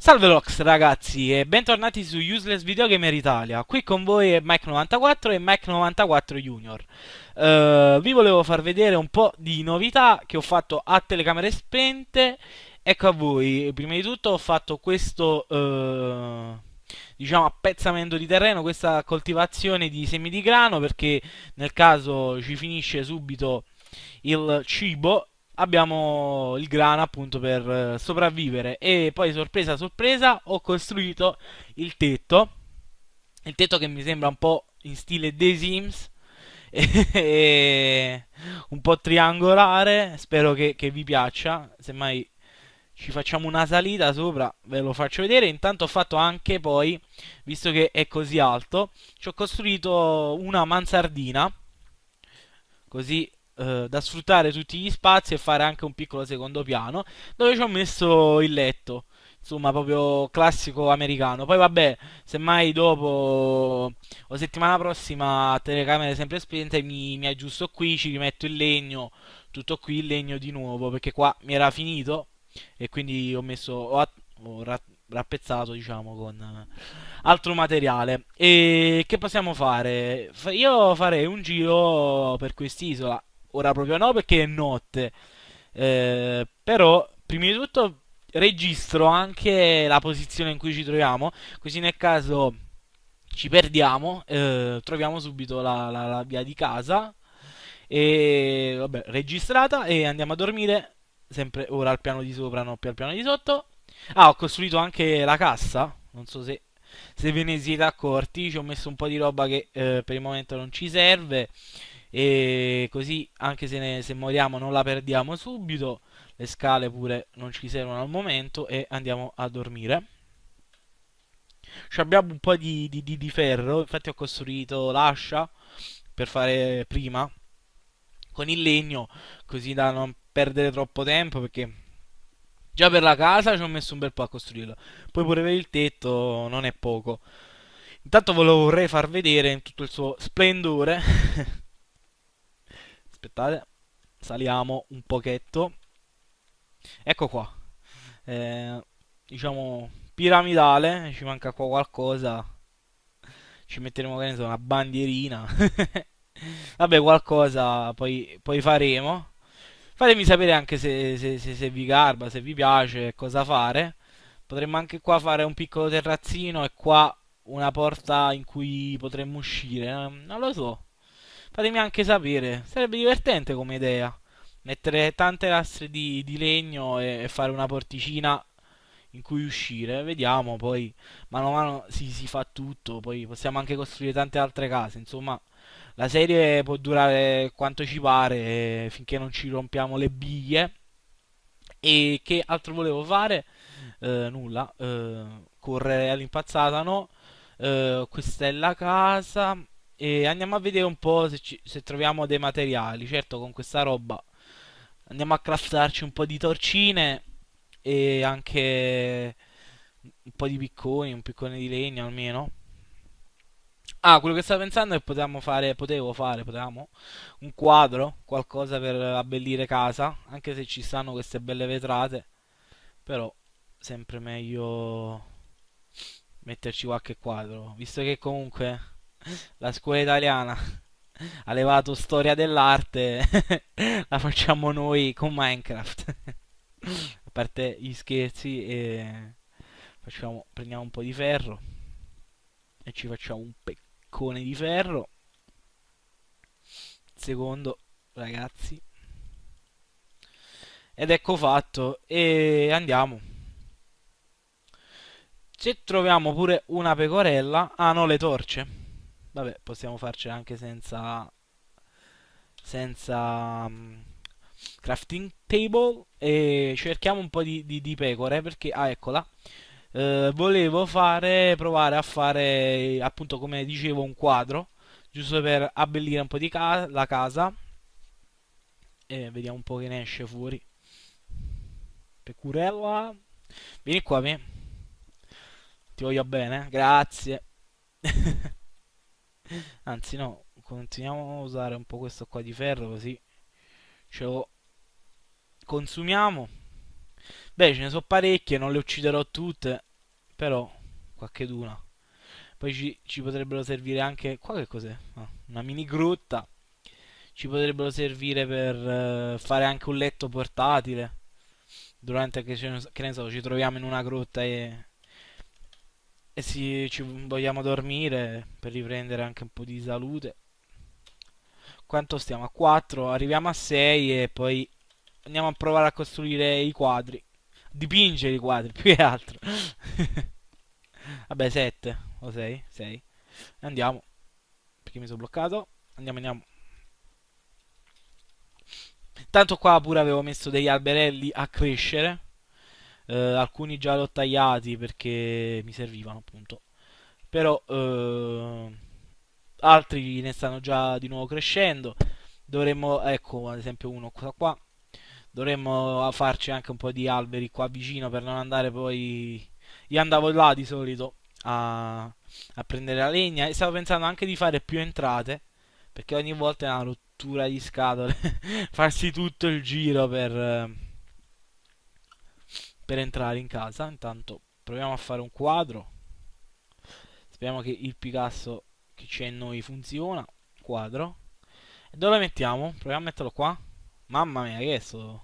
Salve Lox ragazzi e bentornati su Useless Videogamer Italia. Qui con voi è Mike94 e Mike94 Junior. Vi volevo far vedere un po' di novità che ho fatto a telecamere spente. Ecco a voi. Prima di tutto ho fatto questo diciamo appezzamento di terreno, questa coltivazione di semi di grano perché nel caso ci finisce subito il cibo abbiamo il grano appunto per sopravvivere. E poi sorpresa sorpresa ho costruito il tetto che mi sembra un po' in stile The Sims e un po' triangolare. Spero che vi piaccia. Semmai ci facciamo una salita sopra, ve lo faccio vedere. Intanto ho fatto anche poi, visto che è così alto, ci ho costruito una mansardina così da sfruttare tutti gli spazi e fare anche un piccolo secondo piano dove ci ho messo il letto. Insomma, proprio classico americano. Poi vabbè, semmai dopo o settimana prossima, telecamere sempre spente, mi aggiusto qui, ci rimetto il legno, tutto qui il legno di nuovo, perché qua mi era finito e quindi ho rappezzato, diciamo, con altro materiale. E che possiamo fare? Io farei un giro per quest'isola. Ora proprio no, perché è notte. Però, prima di tutto, registro anche la posizione in cui ci troviamo. Così nel caso ci perdiamo, troviamo subito la via di casa. E vabbè, registrata e andiamo a dormire. Sempre ora al piano di sopra, non più al piano di sotto. Ah, ho costruito anche la cassa. Non so se ve ne siete accorti. Ci ho messo un po' di roba che per il momento non ci serve. E così, anche se moriamo, non la perdiamo subito. Le scale pure non ci servono al momento. E andiamo a dormire. Ci abbiamo un po' di ferro. Infatti, ho costruito l'ascia per fare prima con il legno. Così da non perdere troppo tempo. Perché già per la casa ci ho messo un bel po' a costruirlo. Poi pure per il tetto non è poco. Intanto ve lo vorrei far vedere in tutto il suo splendore. Aspettate, saliamo un pochetto. Ecco qua. Eh, diciamo piramidale. Ci manca qua qualcosa. Ci metteremo che ne so, una bandierina. Vabbè, qualcosa poi faremo. Fatemi sapere anche se vi garba, se vi piace, cosa fare. Potremmo anche qua fare un piccolo terrazzino e qua una porta in cui potremmo uscire. Non lo so. Fatemi anche sapere. Sarebbe divertente come idea. Mettere tante lastre di legno e fare una porticina in cui uscire. Vediamo, poi mano a mano si fa tutto. Poi possiamo anche costruire tante altre case. Insomma, la serie può durare quanto ci pare finché non ci rompiamo le biglie. E che altro volevo fare? Nulla. Correre all'impazzata, no? Questa è la casa. E andiamo a vedere un po' se troviamo dei materiali. Certo, con questa roba andiamo a craftarci un po' di torcine e anche un po' di picconi, un piccone di legno almeno. Ah, quello che stavo pensando è che potevamo un quadro, qualcosa per abbellire casa, anche se ci stanno queste belle vetrate, però sempre meglio metterci qualche quadro, visto che comunque la scuola italiana ha levato storia dell'arte, la facciamo noi con Minecraft. A parte gli scherzi, prendiamo un po' di ferro e ci facciamo un peccone di ferro. Secondo, ragazzi. Ed ecco fatto. E andiamo. Se troviamo pure una pecorella. Ah no, le torce. Vabbè, possiamo farcela anche senza crafting table. E cerchiamo un po' di pecore. Perché, ah, eccola. Volevo provare a fare, appunto, come dicevo, un quadro. Giusto per abbellire un po' la casa. E vediamo un po' che ne esce fuori. Pecurella. Vieni qua, me. Ti voglio bene, grazie. Anzi, no, continuiamo a usare un po' questo qua di ferro così ce lo consumiamo. Beh, ce ne sono parecchie, non le ucciderò tutte. però qualche d'una. Poi ci potrebbero servire anche... Qua che cos'è? Ah, una mini grotta. Ci potrebbero servire per fare anche un letto portatile. Durante che ne so, ci troviamo in una grotta e ci vogliamo dormire per riprendere anche un po' di salute. Quanto stiamo? A 4, arriviamo a 6 e poi andiamo a provare a costruire i quadri. Dipingere i quadri, più che altro. Vabbè, 7 o 6? 6. Andiamo, perché mi sono bloccato. Andiamo, andiamo. Tanto qua pure avevo messo degli alberelli a crescere. Alcuni già li ho tagliati perché mi servivano appunto. Però altri ne stanno già di nuovo crescendo. Dovremmo, ecco, ad esempio uno qua. Dovremmo farci anche un po' di alberi qua vicino per non andare poi... Io andavo là di solito a prendere la legna e stavo pensando anche di fare più entrate perché ogni volta è una rottura di scatole farsi tutto il giro per entrare in casa. Intanto proviamo a fare un quadro. Speriamo che il Picasso che c'è in noi funziona. Quadro. E dove lo mettiamo? Proviamo a metterlo qua. Mamma mia, che è sto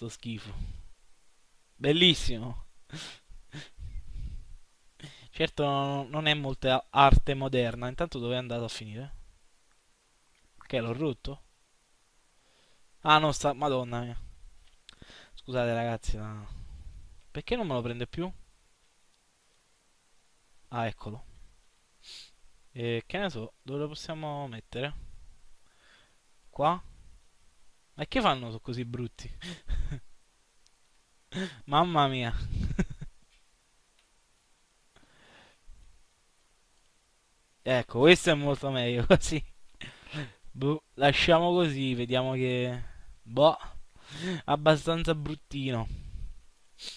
schifo. Bellissimo. Certo non è molta arte moderna. Intanto dove è andato a finire? Che l'ho rotto? Ah no, sta... Madonna mia. Scusate ragazzi, ma... Perché non me lo prende più? Ah, eccolo. E che ne so, dove lo possiamo mettere? Qua? Ma che fanno sono così brutti? Mamma mia. Ecco, questo è molto meglio così. Boh, lasciamo così, vediamo che... Boh, abbastanza bruttino.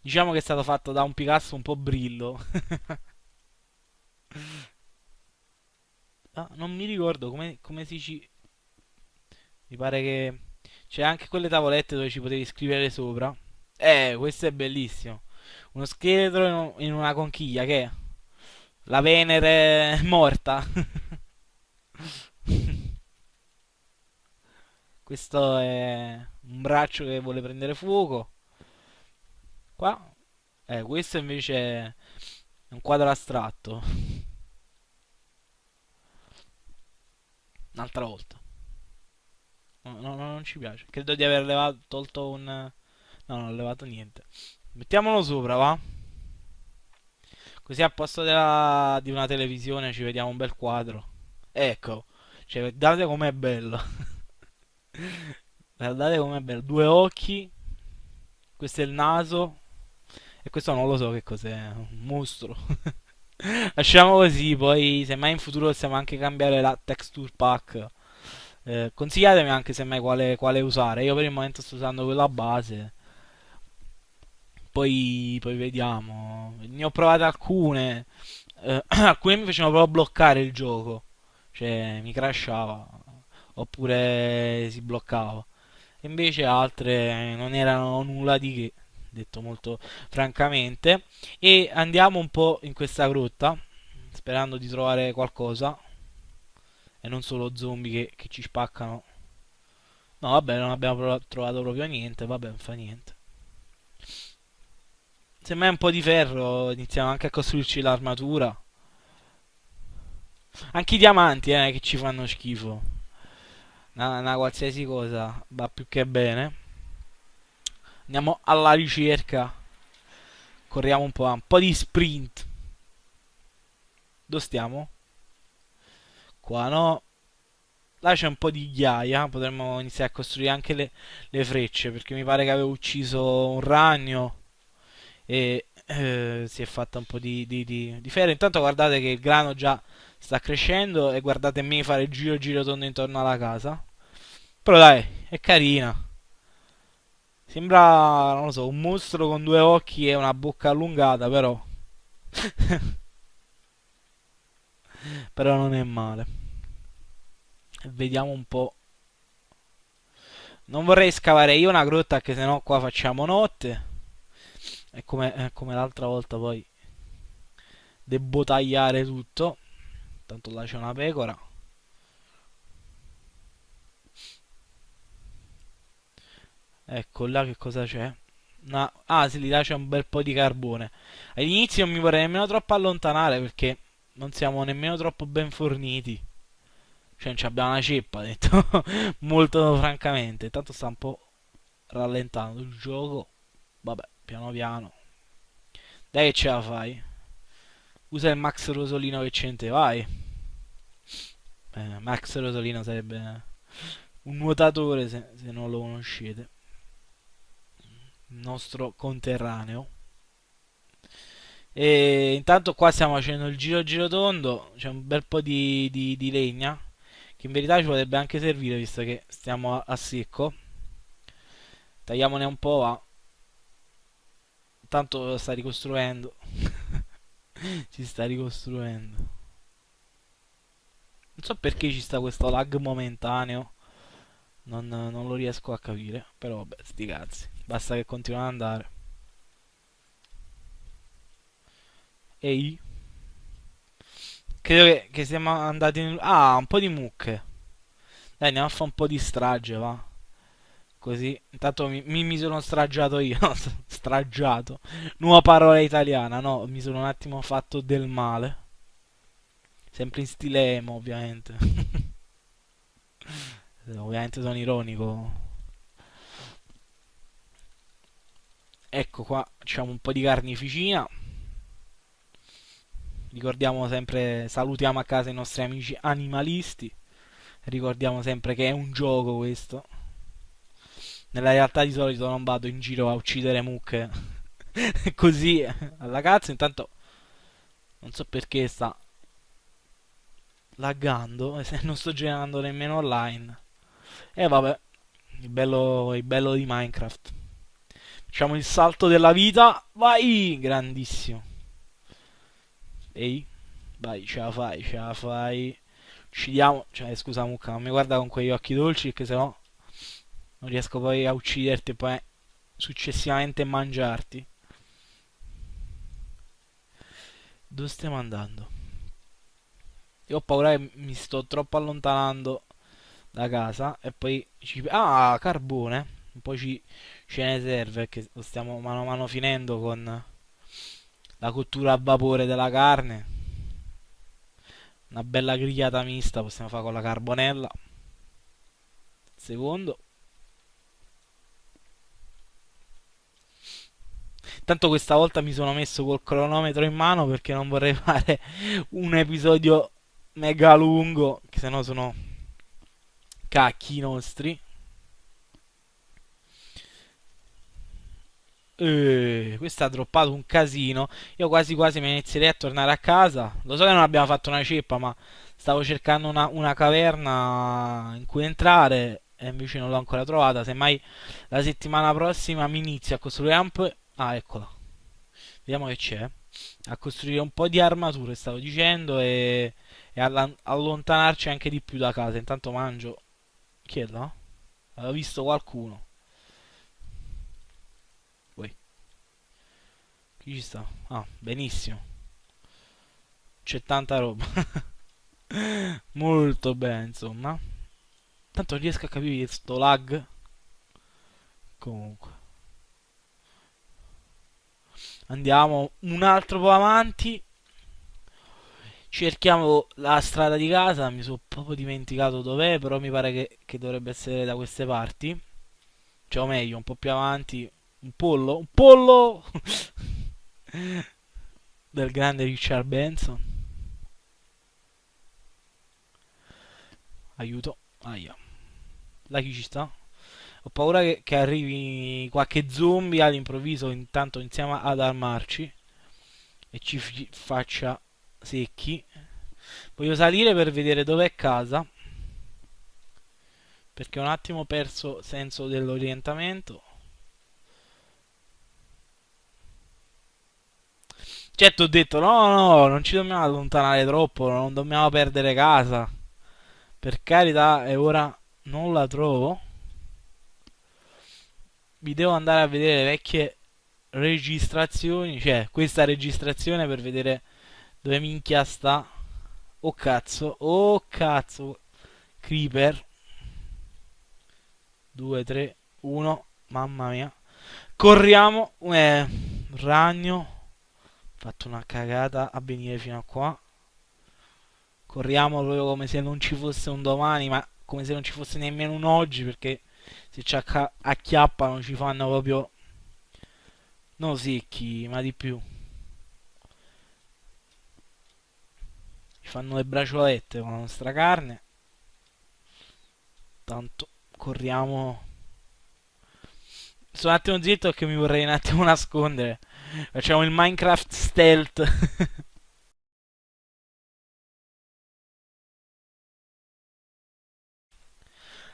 Diciamo che è stato fatto da un Picasso un po' brillo. Ah, non mi ricordo come Mi pare che... C'è anche quelle tavolette dove ci potevi scrivere sopra. Questo è bellissimo. Uno scheletro in una conchiglia, che è? La Venere morta. Questo è un braccio che vuole prendere fuoco. Qua. Questo invece è un quadro astratto. Un'altra volta. No, no, no, non ci piace. Credo di aver tolto un... No, non ho levato niente. Mettiamolo sopra, va? Così al posto di una televisione ci vediamo un bel quadro. Ecco. Cioè, guardate com'è bello. Guardate com'è bello. Due occhi. Questo è il naso. E questo non lo so che cos'è. Un mostro. Lasciamo così. Poi, semmai in futuro possiamo anche cambiare la texture pack. Consigliatemi anche semmai quale usare. Io per il momento sto usando quella base. Poi vediamo. Ne ho provate alcune. Alcune mi facevano proprio bloccare il gioco. Cioè, mi crashava. Oppure si bloccava. Invece altre non erano nulla di che. Detto molto francamente. E andiamo un po' in questa grotta. Sperando di trovare qualcosa. E non solo zombie che ci spaccano. No, vabbè, non abbiamo trovato proprio niente. Vabbè, non fa niente. Semmai un po' di ferro, iniziamo anche a costruirci l'armatura. Anche i diamanti, che ci fanno schifo. Una qualsiasi cosa va più che bene. Andiamo alla ricerca. Corriamo un po' di sprint. Dove stiamo? Qua no. Là c'è un po' di ghiaia. Potremmo iniziare a costruire anche le frecce. Perché mi pare che avevo ucciso un ragno. E si è fatta un po' di ferro. Intanto guardate che il grano già sta crescendo. E guardate me fare il giro tondo intorno alla casa. Però dai, è carina. Sembra, non lo so, un mostro con due occhi e una bocca allungata, però. Però non è male. Vediamo un po'. Non vorrei scavare io una grotta, che sennò qua facciamo notte. È come l'altra volta poi. Devo tagliare tutto. Tanto là c'è una pecora. Ecco là che cosa c'è. Ah, sì, lì là c'è un bel po' di carbone. All'inizio non mi vorrei nemmeno troppo allontanare perché non siamo nemmeno troppo ben forniti. Cioè, non ci abbiamo una ceppa, detto molto francamente. Intanto sta un po' rallentando il gioco. Vabbè, piano piano. Dai che ce la fai. Usa il Max Rosolino che c'è in te, vai. Max Rosolino sarebbe un nuotatore se non lo conoscete. Il nostro conterraneo. E intanto qua stiamo facendo il giro tondo. C'è un bel po' di legna. Che in verità ci potrebbe anche servire visto che stiamo a secco. Tagliamone un po', va. Tanto sta ricostruendo. Si sta ricostruendo. Non so perché ci sta questo lag momentaneo. Non lo riesco a capire. Però vabbè, sti cazzi. Basta che continua ad andare. Ehi. Credo che siamo andati in... Ah, un po' di mucche. Dai, andiamo a fare un po' di strage, va. Così. Intanto mi sono stragiato io. Stragiato. Nuova parola italiana. No, mi sono un attimo fatto del male. Sempre in stile emo, ovviamente. Ovviamente sono ironico. Ecco qua, facciamo un po' di carneficina. Ricordiamo sempre, salutiamo a casa i nostri amici animalisti. Ricordiamo sempre che è un gioco questo. Nella realtà di solito non vado in giro a uccidere mucche così alla cazzo. Intanto non so perché sta laggando e se non sto girando nemmeno online. E vabbè, il bello di Minecraft. Facciamo il salto della vita. Vai, grandissimo. Ehi, vai, ce la fai, ce la fai. Uccidiamo. Cioè, scusa, mucca, non mi guarda con quegli occhi dolci perché sennò non riesco poi a ucciderti e poi successivamente mangiarti. Dove stiamo andando? Io ho paura che mi sto troppo allontanando da casa e poi Ah, carbone. Un po' ce ne serve che lo stiamo mano a mano finendo con la cottura a vapore della carne. Una bella grigliata mista possiamo fare con la carbonella. Secondo. Tanto questa volta mi sono messo col cronometro in mano perché non vorrei fare un episodio mega lungo, che sennò sono cacchi nostri. Questo ha droppato un casino. Io quasi quasi mi inizierei a tornare a casa. Lo so che non abbiamo fatto una ceppa, ma stavo cercando una caverna in cui entrare e invece non l'ho ancora trovata. Semmai la settimana prossima mi inizio a costruire un po'. Ah, eccola. Vediamo che c'è. A costruire un po' di armature, stavo dicendo, e allontanarci anche di più da casa. Intanto mangio. Chi è là? Avevo visto qualcuno. Uè, chi ci sta? Ah, benissimo. C'è tanta roba. Molto bene, insomma. Tanto non riesco a capire sto lag. Comunque. Andiamo un altro po' avanti. Cerchiamo la strada di casa. Mi sono proprio dimenticato dov'è. Però mi pare che dovrebbe essere da queste parti. Cioè, o meglio, un po' più avanti. Un pollo? Un pollo! Del grande Richard Benson. Aiuto. Aia. Là chi ci sta? Ho paura che arrivi qualche zombie all'improvviso, intanto iniziamo ad armarci e ci faccia secchi. Voglio salire per vedere dov'è casa, perché ho un attimo perso senso dell'orientamento. Certo, ho detto no, non ci dobbiamo allontanare troppo, non dobbiamo perdere casa. Per carità, e ora non la trovo. Mi devo andare a vedere le vecchie registrazioni, cioè questa registrazione per vedere Dove minchia sta? Oh cazzo, oh cazzo. Creeper. 2, 3, 1. Mamma mia. Corriamo. Ragno. Ho fatto una cagata a venire fino a qua. Corriamo proprio come se non ci fosse un domani, ma come se non ci fosse nemmeno un oggi, perché se ci acchiappano ci fanno proprio non secchi, ma di più. Ci fanno le bracciolette con la nostra carne. Tanto corriamo. Sto un attimo zitto perché mi vorrei un attimo nascondere. Facciamo il Minecraft stealth.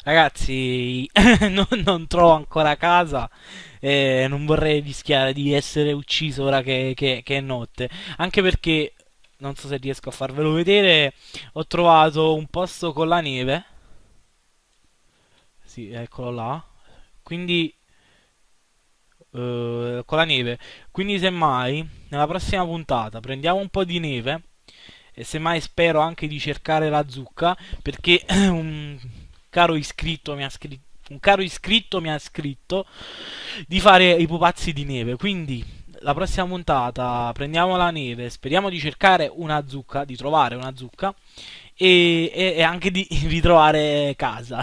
Ragazzi, non trovo ancora casa e non vorrei rischiare di essere ucciso ora che è notte. Anche perché, non so se riesco a farvelo vedere, ho trovato un posto con la neve. Sì, eccolo là. Quindi, con la neve. Quindi, semmai, nella prossima puntata prendiamo un po' di neve. E semmai spero anche di cercare la zucca. Perché caro iscritto mi ha scritto. Un caro iscritto mi ha scritto di fare i pupazzi di neve. Quindi, la prossima puntata prendiamo la neve. Speriamo di cercare una zucca, di trovare una zucca. E anche di ritrovare casa.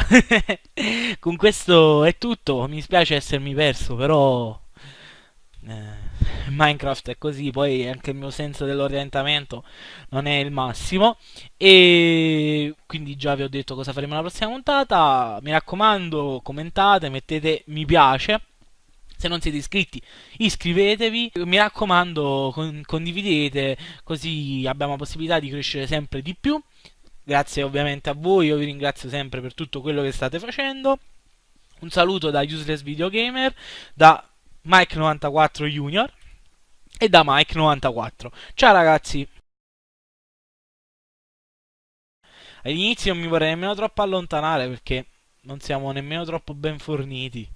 Con questo è tutto. Mi spiace essermi perso, però Minecraft è così. Poi anche il mio senso dell'orientamento non è il massimo. E quindi già vi ho detto cosa faremo la prossima puntata. Mi raccomando, commentate, mettete mi piace. Se non siete iscritti, iscrivetevi. Mi raccomando, condividete, così abbiamo la possibilità di crescere sempre di più. Grazie ovviamente a voi, io vi ringrazio sempre per tutto quello che state facendo. Un saluto da Useless Video Gamer, da Mike94 Junior e da Mike94. Ciao ragazzi! All'inizio non mi vorrei nemmeno troppo allontanare perché non siamo nemmeno troppo ben forniti.